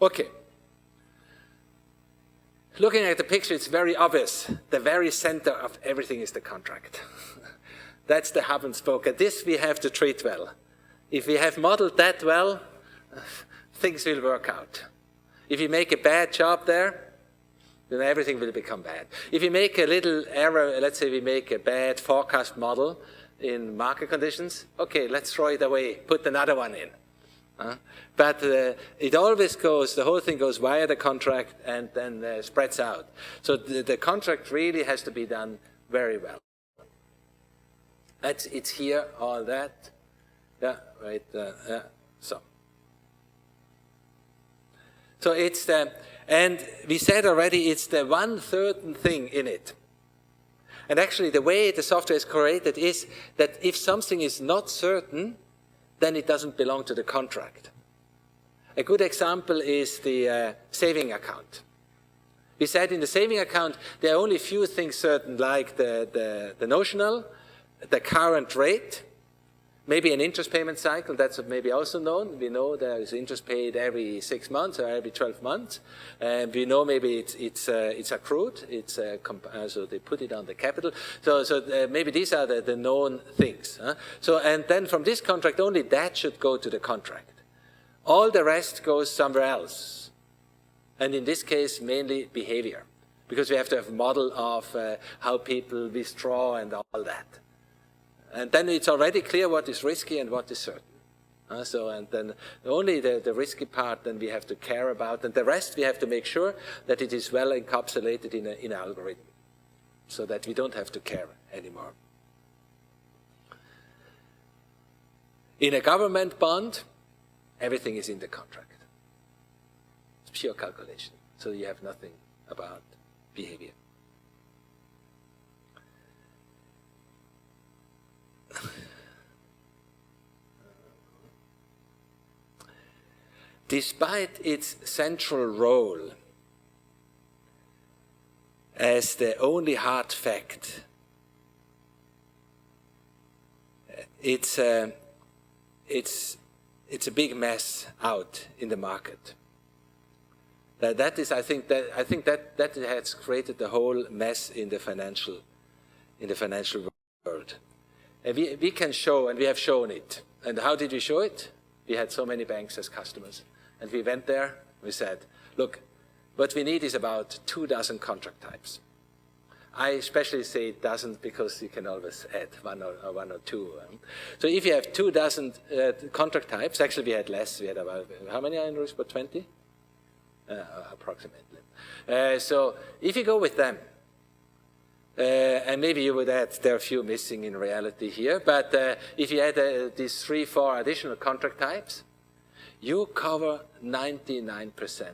Okay. Looking at the picture, it's very obvious. The very center of everything is the contract. That's the hub and spoke. And this we have to treat well. If we have modeled that well, things will work out. If you make a bad job there, then everything will become bad. If you make a little error, let's say we make a bad forecast model in market conditions, okay, let's throw it away, put another one in. But it always goes, the whole thing goes via the contract and then spreads out. So the contract really has to be done very well. It's here, all that. Yeah, right, yeah, so. So it's the, and we said already, it's the one certain thing in it. And actually the way the software is created is that if something is not certain, then it doesn't belong to the contract. A good example is the saving account. We said in the saving account, there are only a few things certain, like the notional, the current rate, maybe an interest payment cycle, that's maybe also known. We know there is interest paid every 6 months or every 12 months. And we know maybe it's accrued, so they put it on the capital. So maybe these are the known things. So, and then from this contract, only that should go to the contract. All the rest goes somewhere else. And in this case, mainly behavior, because we have to have a model of how people withdraw and all that. And then it's already clear what is risky and what is certain. And then only the risky part then we have to care about, and the rest we have to make sure that it is well encapsulated in an algorithm, so that we don't have to care anymore. In a government bond, everything is in the contract. It's pure calculation, so you have nothing about behavior. Despite its central role as the only hard fact, it's a big mess out in the market. That is, I think that has created the whole mess in the financial world. And we can show, and we have shown it. And how did we show it? We had so many banks as customers. And we went there, we said, look, what we need is about 24 contract types. I especially say doesn't because you can always add one or two. So if you have 24 contract types, actually we had less. We had about, how many are in risk? About 20? Approximately. So if you go with them, and maybe you would add, there are a few missing in reality here, but if you add these 3-4 additional contract types, you cover 99%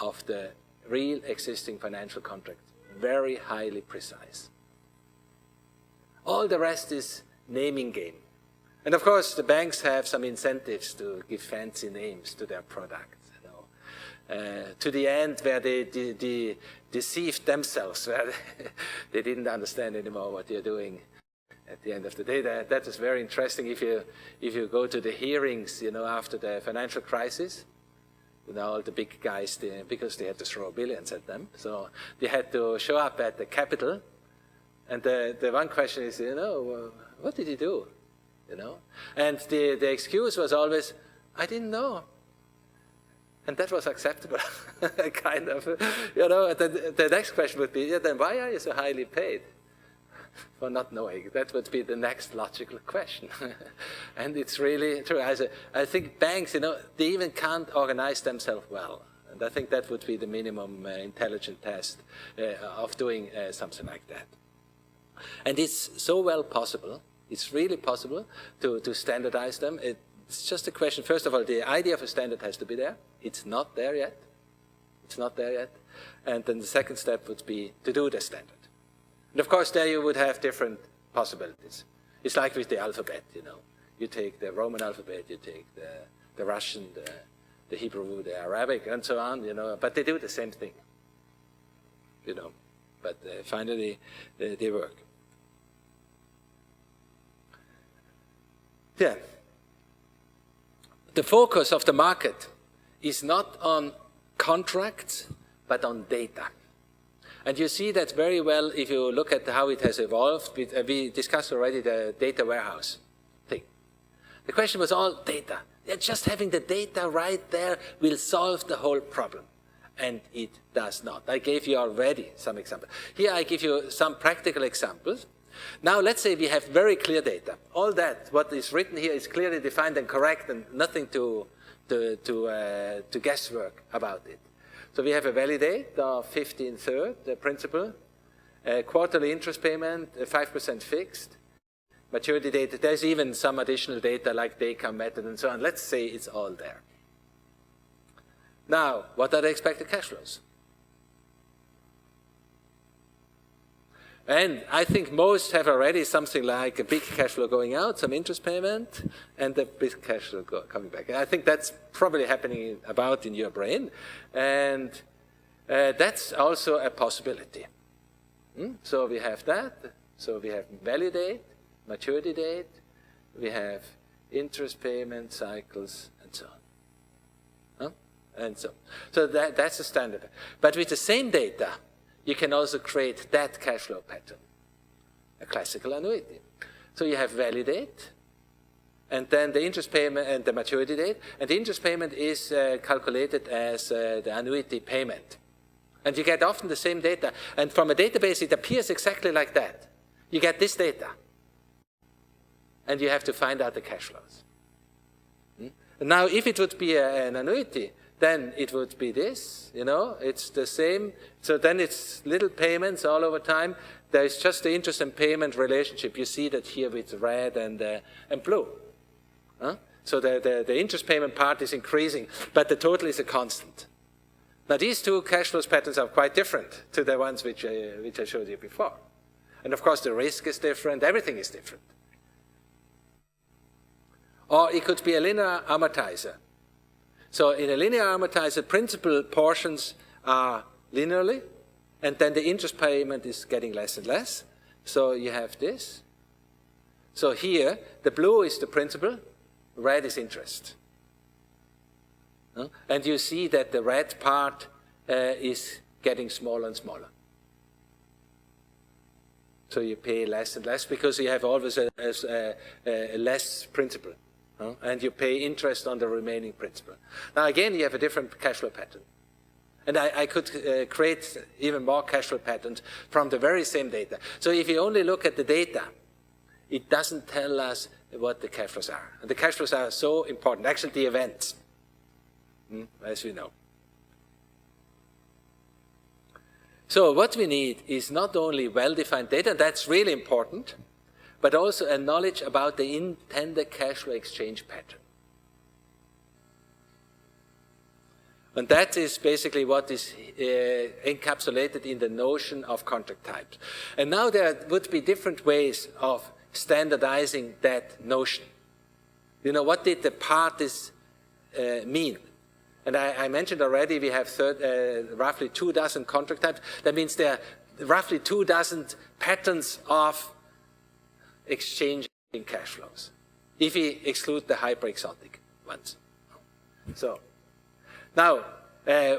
of the real existing financial contract. Very highly precise. All the rest is naming game. And of course, the banks have some incentives to give fancy names to their products. To the end where they deceived themselves, where they didn't understand anymore what you're doing. At the end of the day, that is very interesting. If you go to the hearings, after the financial crisis, all the big guys, because they had to throw billions at them, so they had to show up at the Capitol, and the one question is, what did he do? And the excuse was always, I didn't know. And that was acceptable, kind of. The next question would be, then why are you so highly paid? For not knowing. That would be the next logical question. And it's really true. I think banks, they even can't organize themselves well. And I think that would be the minimum intelligent test of doing something like that. And it's so well possible, it's really possible to standardize them. It's just a question, first of all, the idea of a standard has to be there. It's not there yet. It's not there yet. And then the second step would be to do the standard. And of course, there you would have different possibilities. It's like with the alphabet, You take the Roman alphabet, you take the Russian, the Hebrew, the Arabic, and so on, But they do the same thing, But finally, they work. Yeah. The focus of the market is not on contracts, but on data. And you see that very well if you look at how it has evolved. We discussed already the data warehouse thing. The question was all data. Just having the data right there will solve the whole problem. And it does not. I gave you already some examples. Here I give you some practical examples. Now let's say we have very clear data. All that, what is written here is clearly defined and correct and nothing to guesswork about it. So we have a validate of 15/3, the principal, quarterly interest payment, 5% fixed, maturity date. There's even some additional data like day-count method and so on. Let's say it's all there. Now, what are the expected cash flows? And I think most have already something like a big cash flow going out, some interest payment, and a big cash flow coming back. And I think that's probably happening about in your brain. And that's also a possibility. So we have that. So we have value date, maturity date, we have interest payment cycles, and so on. And so that's a standard. But with the same data, you can also create that cash flow pattern, a classical annuity. So you have value date, and then the interest payment and the maturity date, and the interest payment is calculated as the annuity payment. And you get often the same data. And from a database, it appears exactly like that. You get this data, and you have to find out the cash flows. Now, if it would be an annuity, then it would be this, it's the same. So then it's little payments all over time. There is just the interest and payment relationship. You see that here with red and blue. So the interest payment part is increasing, but the total is a constant. Now these two cash flows patterns are quite different to the ones which I showed you before. And of course the risk is different, everything is different. Or it could be a linear amortizer. So in a linear amortizer, principal portions are linearly, and then the interest payment is getting less and less. So you have this. So here, the blue is the principal, red is interest. And you see that the red part is getting smaller and smaller. So you pay less and less because you have always a less principal. And you pay interest on the remaining principal. Now again, you have a different cash flow pattern. And I could create even more cash flow patterns from the very same data. So if you only look at the data, it doesn't tell us what the cash flows are. And the cash flows are so important, actually the events, as we know. So what we need is not only well-defined data, and that's really important, but also a knowledge about the intended cash flow exchange pattern. And that is basically what is encapsulated in the notion of contract types. And now there would be different ways of standardizing that notion. What did the parties mean? And I mentioned already we have roughly 24 contract types. That means there are roughly 24 patterns of exchanging cash flows, if we exclude the hyper-exotic ones. So, now,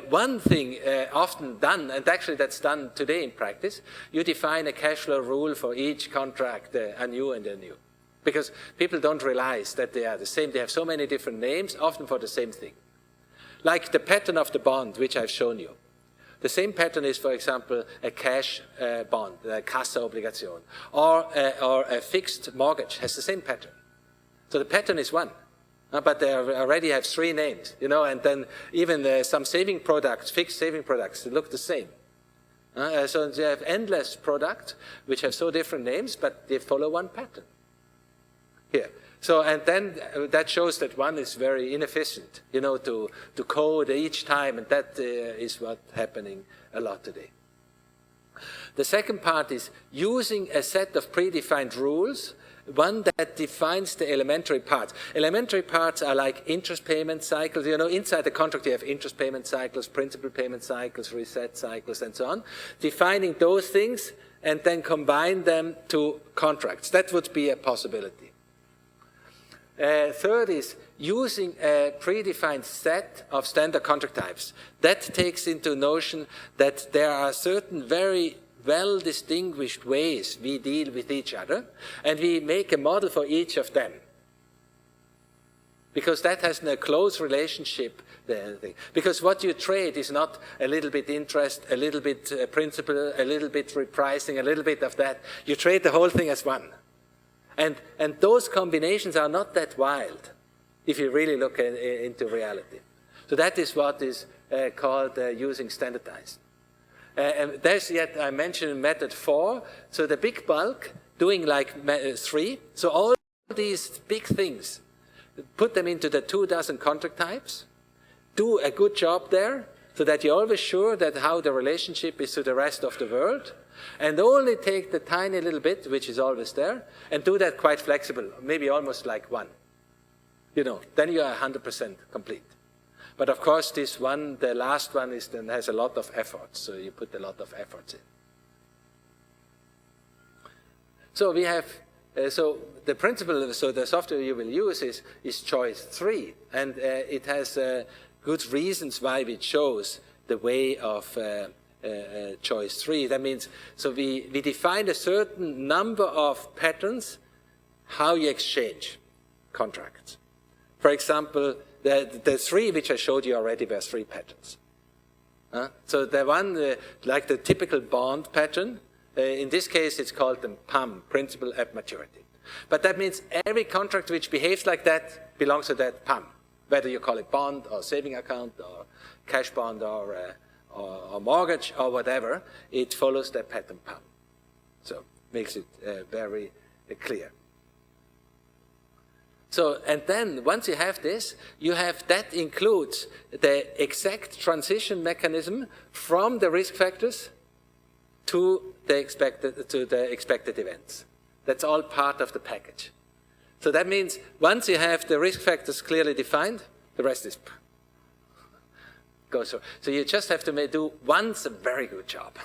one thing often done, and actually that's done today in practice, you define a cash flow rule for each contract, anew and anew. Because people don't realize that they are the same. They have so many different names, often for the same thing. Like the pattern of the bond, which I've shown you. The same pattern is, for example, a cash bond, a Kassa-Obligation, or a fixed mortgage has the same pattern. So the pattern is one, but they already have 3 names, and then even some saving products, fixed saving products, they look the same. So they have endless products which have so different names, but they follow one pattern. Here. So, and then that shows that one is very inefficient, to code each time, and that is what's happening a lot today. The second part is using a set of predefined rules, one that defines the elementary parts. Elementary parts are like interest payment cycles. Inside the contract you have interest payment cycles, principal payment cycles, reset cycles, and so on. Defining those things and then combine them to contracts. That would be a possibility. Third is using a predefined set of standard contract types. That takes into notion that there are certain very well-distinguished ways we deal with each other, and we make a model for each of them. Because that has a close relationship. Because what you trade is not a little bit interest, a little bit principal, a little bit repricing, a little bit of that. You trade the whole thing as one. And those combinations are not that wild if you really look into reality. So that is what is called using standardized. And there's yet, I mentioned method 4. So the big bulk, doing like 3. So all these big things, put them into the 24 contract types, do a good job there, so that you're always sure that how the relationship is to the rest of the world, and only take the tiny little bit, which is always there, and do that quite flexible, maybe almost like 1. You know, then you are 100% complete. But of course, this one, the last one, then has a lot of effort, so you put a lot of efforts in. So we have, so the principle, so the software you will use is choice 3, and it has good reasons why we chose the way of choice 3. That means, so we define a certain number of patterns how you exchange contracts. For example, the 3 which I showed you already were 3 patterns. So the one, like the typical bond pattern, in this case it's called the PAM, Principal at Maturity. But that means every contract which behaves like that belongs to that PAM, whether you call it bond or saving account or cash bond or mortgage or whatever, it follows the pattern PAM. So makes it very clear. So, and then once you have this, you have, that includes the exact transition mechanism from the risk factors to the expected events. That's all part of the package. So that means once you have the risk factors clearly defined, the rest is goes through. So you just have to do once a very good job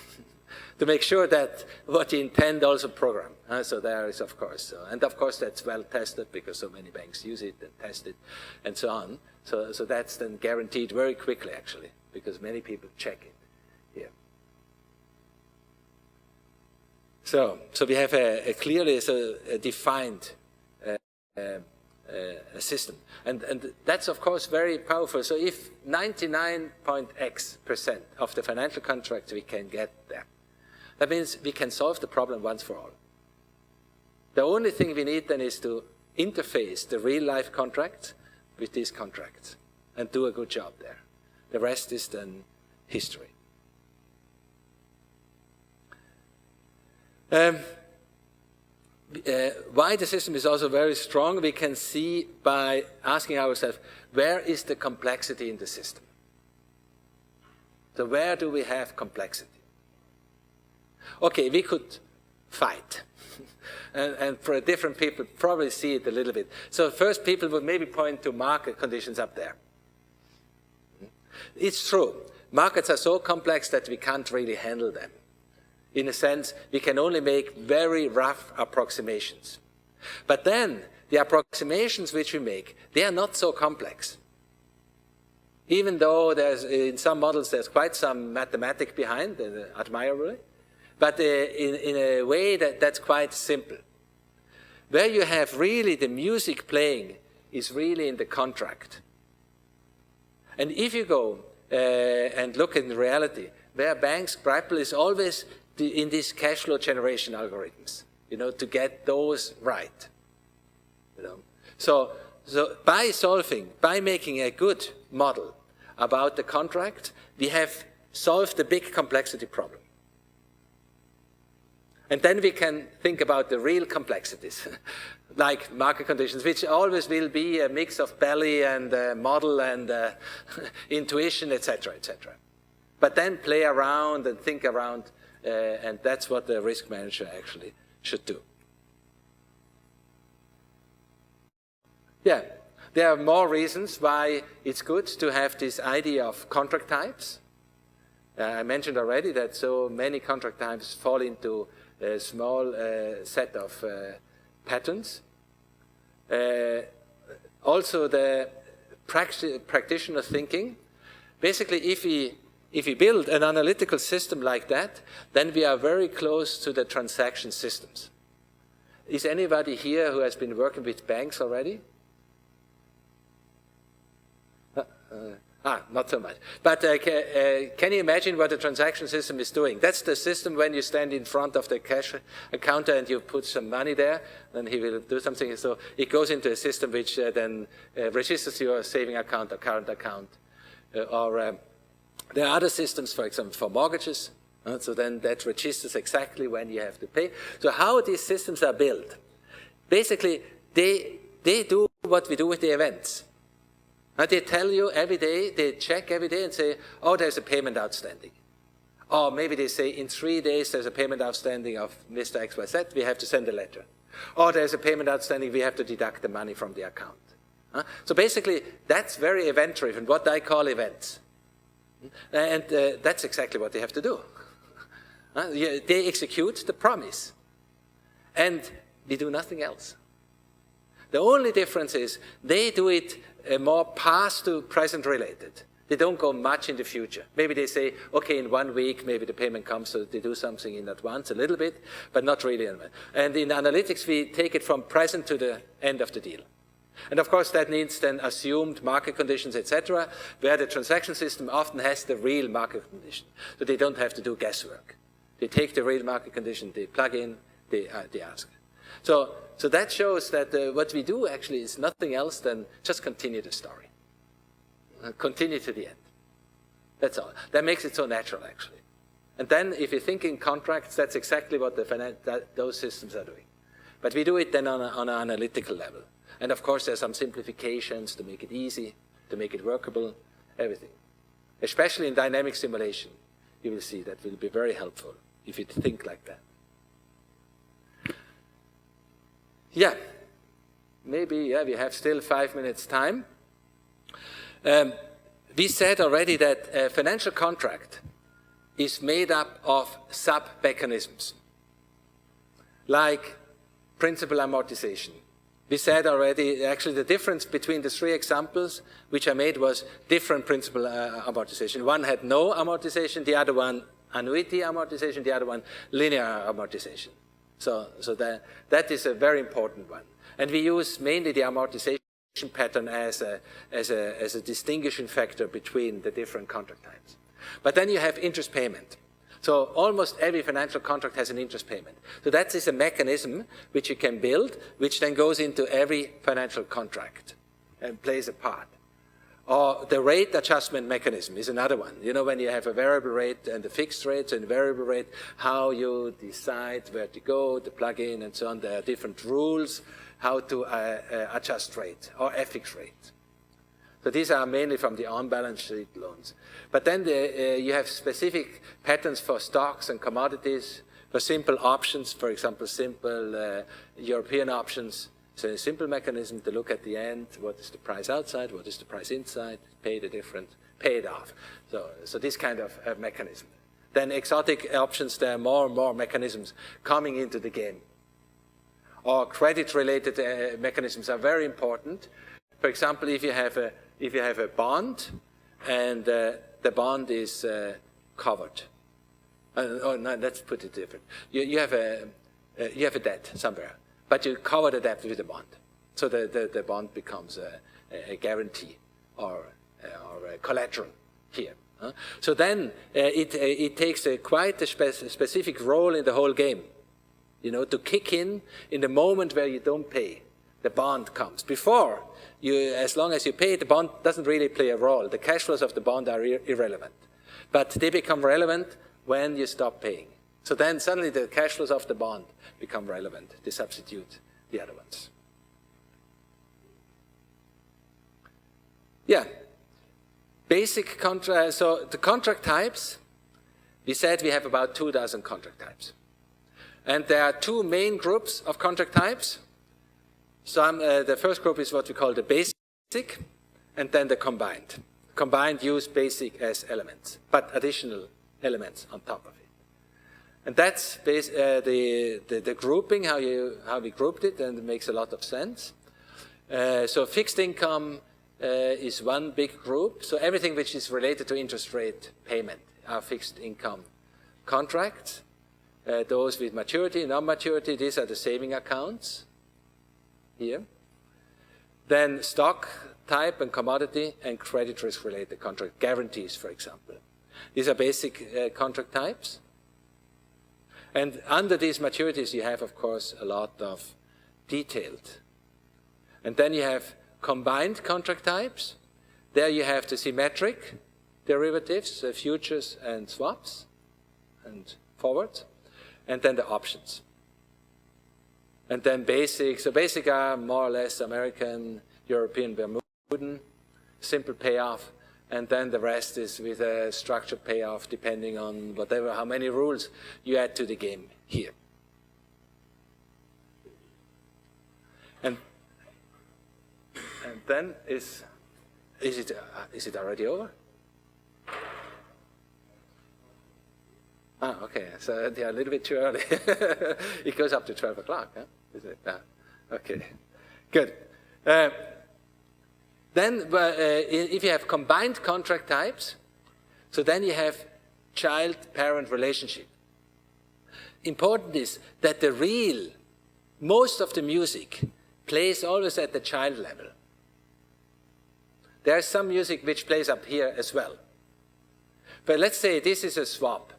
to make sure that what you intend also program. So there is, of course, and of course that's well tested because so many banks use it and test it and so on. So that's then guaranteed very quickly actually, because many people check it here. So we have a clearly defined system, and that's of course very powerful. So if 99.x% of the financial contracts we can get there, that means we can solve the problem once for all. The only thing we need then is to interface the real-life contracts with these contracts and do a good job there. The rest is then history. Why the system is also very strong, we can see by asking ourselves, where is the complexity in the system? So where do we have complexity? Okay, we could fight. and for different people, probably see it a little bit. So first people would maybe point to market conditions up there. It's true. Markets are so complex that we can't really handle them. In a sense, we can only make very rough approximations. But then, the approximations which we make, they are not so complex. Even though in some models there's quite some mathematics behind, admirably, but in a way that's quite simple. Where you have really the music playing is really in the contract. And if you go and look in reality, where banks grapple is always in these cash flow generation algorithms, to get those right. So by making a good model about the contract, we have solved the big complexity problem. And then we can think about the real complexities, like market conditions, which always will be a mix of belly and model and intuition, etc., etc. But then play around and think around, and that's what the risk manager actually should do. Yeah, there are more reasons why it's good to have this idea of contract types. I mentioned already that so many contract types fall into a small set of patterns. also the practitioner thinking. Basically, if we build an analytical system like that, then we are very close to the transaction systems. Is anybody here who has been working with banks already? Not so much. But can you imagine what the transaction system is doing? That's the system when you stand in front of the cash counter and you put some money there, then he will do something. So it goes into a system which then registers your saving account or current account. There are other systems, for example, for mortgages. So then that registers exactly when you have to pay. So how these systems are built? Basically, they do what we do with the events. They tell you every day, they check every day and say, oh, there's a payment outstanding. Or maybe they say, in 3 days there's a payment outstanding of Mr. XYZ, we have to send a letter. Or there's a payment outstanding, we have to deduct the money from the account. So basically, that's very event-driven, what I call events. And that's exactly what they have to do. They execute the promise. And we do nothing else. The only difference is they do it more past to present related. They don't go much in the future. Maybe they say, okay, in 1 week, maybe the payment comes, so they do something in advance a little bit, but not really. And in analytics, we take it from present to the end of the deal. And of course, that needs then assumed market conditions, etc., where the transaction system often has the real market condition. So they don't have to do guesswork. They take the real market condition, they plug in, they ask. So that shows that what we do actually is nothing else than just continue the story. Continue to the end. That's all. That makes it so natural, actually. And then if you think in contracts, that's exactly what those systems are doing. But we do it then on an analytical level. And of course, there's some simplifications to make it easy, to make it workable, everything. Especially in dynamic simulation, you will see that will be very helpful if you think like that. Yeah, maybe we have still 5 minutes time. We said already that a financial contract is made up of sub-mechanisms, like principal amortization. We said already, actually the difference between the 3 examples which I made was different principal amortization. One had no amortization, the other one annuity amortization, the other one linear amortization. So that is a very important one. And we use mainly the amortization pattern as a distinguishing factor between the different contract types. But then you have interest payment. So almost every financial contract has an interest payment. So that is a mechanism which you can build, which then goes into every financial contract and plays a part. Or the rate adjustment mechanism is another one. You know, when you have a variable rate and a fixed rate and variable rate, how you decide where to go, to plug in and so on. There are different rules how to adjust rate or FX rate. So these are mainly from the on-balance sheet loans. But then you have specific patterns for stocks and commodities, for simple options, for example, simple European options. So a simple mechanism to look at the end, what is the price outside, what is the price inside, pay the difference, pay it off. So this kind of mechanism. Then exotic options, there are more and more mechanisms coming into the game. Or credit-related mechanisms are very important. For example, if you have a bond and the bond is covered. No, let's put it different. You have a debt somewhere. But you cover the debt with a bond. So the bond becomes a guarantee or a collateral here. So then it takes quite a specific role in the whole game. You know, to kick in the moment where you don't pay, the bond comes. Before, as long as you pay, the bond doesn't really play a role. The cash flows of the bond are irrelevant. But they become relevant when you stop paying. So then suddenly the cash flows of the bond become relevant. They substitute the other ones. Yeah. Basic contract. So the contract types, we said we have about 2,000 contract types. And there are 2 main groups of contract types. The first group is what we call the basic, and then the combined. Combined use basic as elements, but additional elements on top of it. And that's the grouping, how we grouped it, and it makes a lot of sense. So fixed income is one big group. So everything which is related to interest rate payment are fixed income contracts. Those with maturity, non-maturity, these are the saving accounts here. Then stock type and commodity and credit risk related contract, guarantees, for example. These are basic contract types. And under these maturities, you have, of course, a lot of detailed. And then you have combined contract types. There you have the symmetric derivatives, futures and swaps and forwards. And then the options. And then basic. So basic are more or less American, European, Bermudan, simple payoff. And then the rest is with a structured payoff depending on whatever, how many rules you add to the game here. And then is it already over? Ah, okay, so they are a little bit too early. It goes up to 12 o'clock, huh? Is it? Okay, good. Then, if you have combined contract types, so then you have child-parent relationship. Important is that most of the music plays always at the child level. There's some music which plays up here as well. But let's say this is a swap.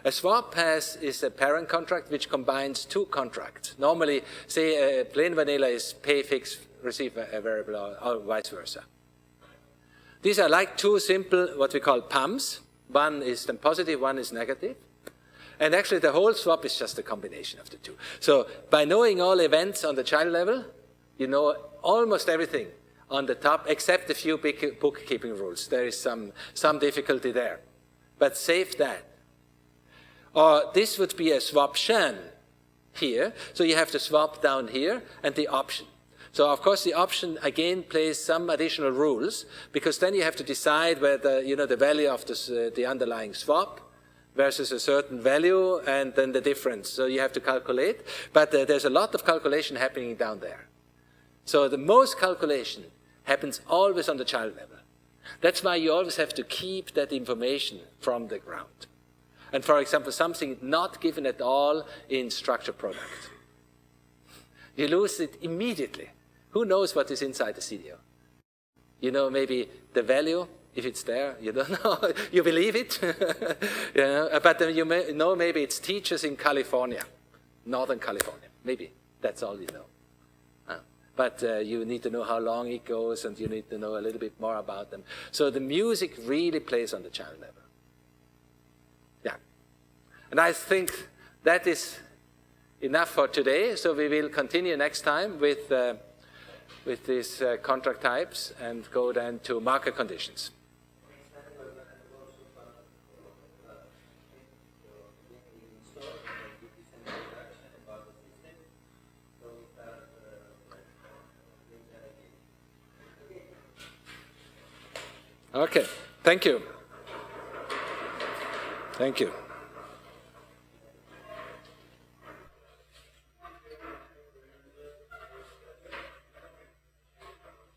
A swap is a parent contract which combines two contracts. Normally, say plain vanilla is pay fixed, receive a variable, or vice versa. These are like two simple, what we call PAMs. One is then positive, one is negative. And actually the whole swap is just a combination of the two. So by knowing all events on the child level, you know almost everything on the top, except a few big bookkeeping rules. There is some difficulty there. But save that. Or this would be a swaption here. So you have the swap down here and the option. So of course the option again plays some additional rules because then you have to decide whether the value of the underlying swap versus a certain value and then the difference. So you have to calculate. But there's a lot of calculation happening down there. So the most calculation happens always on the child level. That's why you always have to keep that information from the ground. And for example, something not given at all in structured product. You lose it immediately. Who knows what is inside the CDO? You know maybe the value, if it's there, you don't know. You believe it. But then you may know maybe it's teachers in California, Northern California. Maybe that's all you know. But you need to know how long it goes and you need to know a little bit more about them. So the music really plays on the child level. Yeah. And I think that is enough for today. So we will continue next time with these contract types and go then to market conditions. Okay, thank you. Thank you.